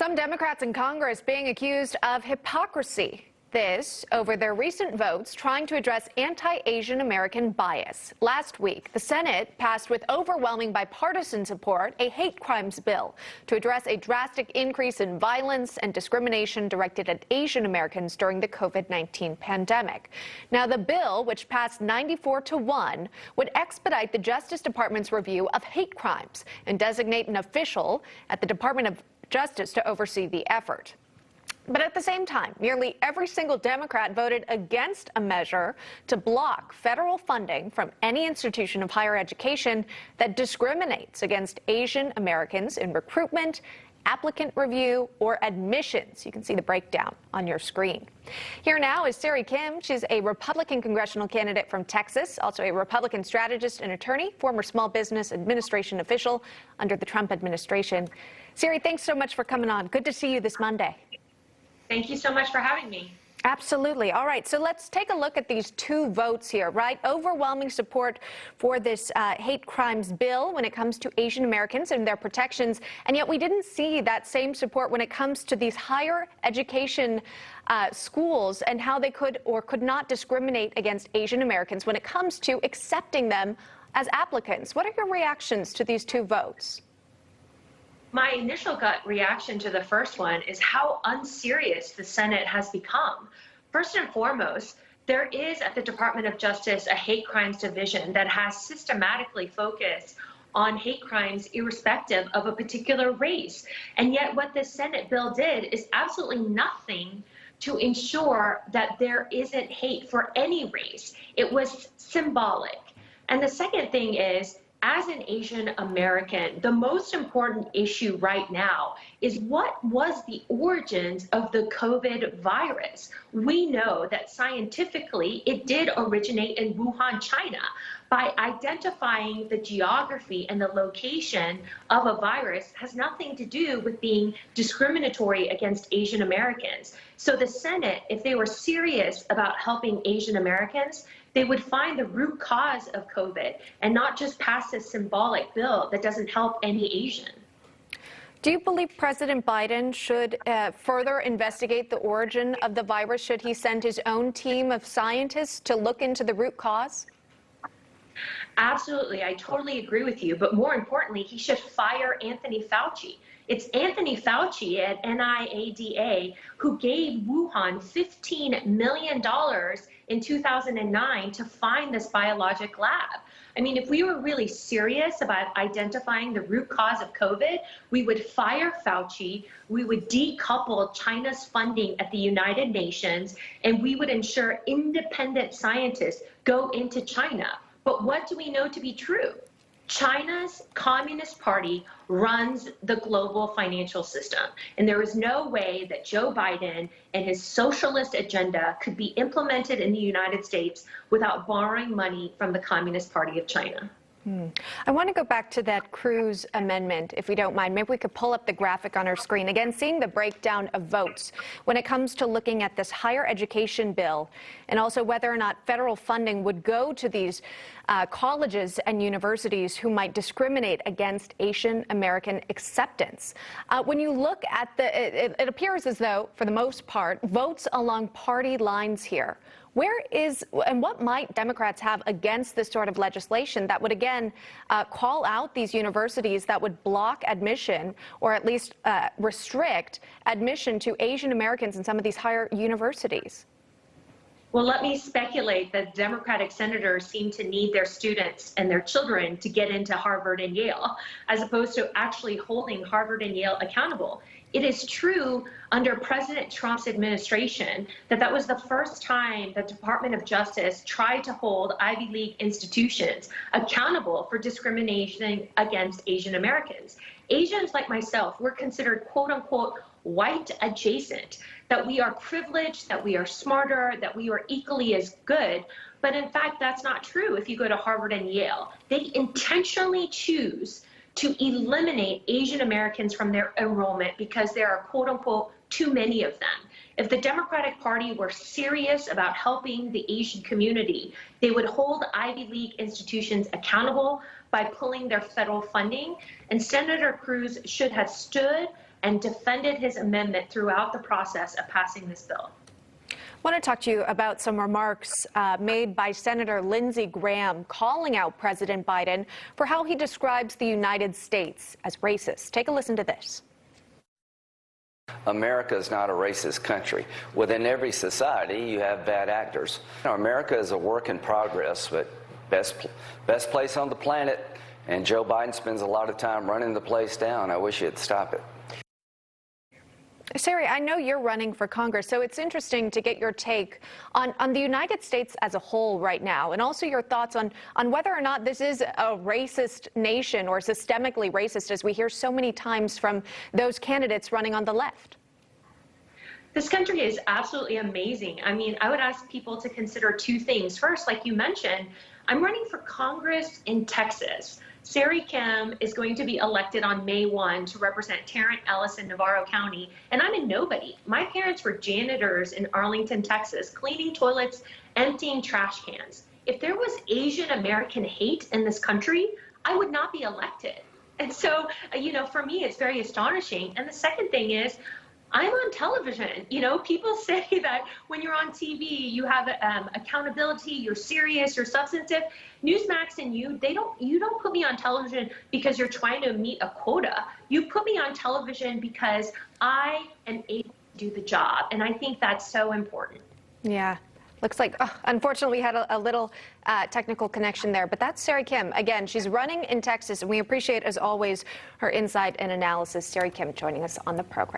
Some Democrats in Congress being accused of hypocrisy. This over their recent votes trying to address anti-Asian American bias. Last week, the Senate passed with overwhelming bipartisan support a hate crimes bill to address a drastic increase in violence and discrimination directed at Asian Americans during the COVID-19 pandemic. Now, the bill, which passed 94-1, would expedite the Justice Department's review of hate crimes and designate an official at the Department of Justice to oversee the effort. But at the same time, nearly every single Democrat voted against a measure to block federal funding from any institution of higher education that discriminates against Asian Americans in recruitment, applicant review, or admissions. You can see the breakdown on your screen. Here now is Sery Kim. She's a Republican congressional candidate from Texas, also a Republican strategist and attorney, former small business administration official under the Trump administration. Sery, thanks so much for coming on. Good to see you this Monday. Thank you so much for having me. Absolutely. All right, so let's take a look at these two votes here, right? Overwhelming support for this hate crimes bill when it comes to Asian Americans and their protections, and yet we didn't see that same support when it comes to these higher education schools and how they could or could not discriminate against Asian Americans when it comes to accepting them as applicants. What are your reactions to these two votes? My initial gut reaction to the first one is how unserious the Senate has become. First and foremost, there is at the Department of Justice a hate crimes division that has systematically focused on hate crimes irrespective of a particular race. And yet what the Senate bill did is absolutely nothing to ensure that there isn't hate for any race. It was symbolic. And the second thing is, as an Asian American, the most important issue right now is what was the origins of the COVID virus. We know that scientifically it did originate in Wuhan, China. By identifying the geography and the location of a virus has nothing to do with being discriminatory against Asian Americans. So the Senate, if they were serious about helping Asian Americans, they would find the root cause of COVID and not just pass a symbolic bill that doesn't help any Asian. Do you believe President Biden should further investigate the origin of the virus? Should he send his own team of scientists to look into the root cause? Absolutely. I totally agree with you. But more importantly, he should fire Anthony Fauci. It's Anthony Fauci at NIAID who gave Wuhan $15 million in 2009 to find this biologic lab. I mean, if we were really serious about identifying the root cause of COVID, we would fire Fauci, we would decouple China's funding at the United Nations, and we would ensure independent scientists go into China. But what do we know to be true? China's Communist Party runs the global financial system, and there is no way that Joe Biden and his socialist agenda could be implemented in the United States without borrowing money from the Communist Party of China. I want to go back to that Cruz amendment, if we don't mind. Maybe we could pull up the graphic on our screen. Again, seeing the breakdown of votes when it comes to looking at this higher education bill and also whether or not federal funding would go to these colleges and universities who might discriminate against Asian American acceptance. When you look at it appears as though, for the most part, votes along party lines here. Where is and what might Democrats have against this sort of legislation that would, again, call out these universities that would block admission or at least restrict admission to Asian Americans in some of these higher universities? Well, let me speculate that Democratic senators seem to need their students and their children to get into Harvard and Yale, as opposed to actually holding Harvard and Yale accountable. It is true under President Trump's administration that was the first time the Department of Justice tried to hold Ivy League institutions accountable for discrimination against Asian Americans. Asians like myself, we're considered quote unquote white adjacent, that we are privileged, that we are smarter, that we are equally as good. But in fact, that's not true if you go to Harvard and Yale. They intentionally choose to eliminate Asian Americans from their enrollment because there are quote unquote too many of them. If the Democratic Party were serious about helping the Asian community, they would hold Ivy League institutions accountable by pulling their federal funding. And Senator Cruz should have stood and defended his amendment throughout the process of passing this bill. I want to talk to you about some remarks made by Senator Lindsey Graham calling out President Biden for how he describes the United States as racist. Take a listen to this. America is not a racist country. Within every society, you have bad actors. America is a work in progress, but best place on the planet, and Joe Biden spends a lot of time running the place down. I wish he'd stop it. Sery, I know you're running for Congress, so it's interesting to get your take on the United States as a whole right now, and also your thoughts on whether or not this is a racist nation or systemically racist, as we hear so many times from those candidates running on the left. This country is absolutely amazing. I mean, I would ask people to consider two things. First, like you mentioned, I'm running for Congress in Texas. Sery Kim is going to be elected on May 1 to represent Tarrant, Ellis, and Navarro County, and I'm a nobody. My parents were janitors in Arlington, Texas, cleaning toilets, emptying trash cans. If there was Asian American hate in this country, I would not be elected. And so, for me, it's very astonishing. And the second thing is, I'm on television. People say that when you're on TV, you have accountability, you're serious, you're substantive. NewsMAX and you don't put me on television because you're trying to meet a quota. You put me on television because I am able to do the job. And I think that's so important. Yeah. Looks like, unfortunately, we had a little technical connection there. But that's Sery Kim. Again, she's running in Texas, and we appreciate, as always, her insight and analysis. Sery Kim joining us on the program.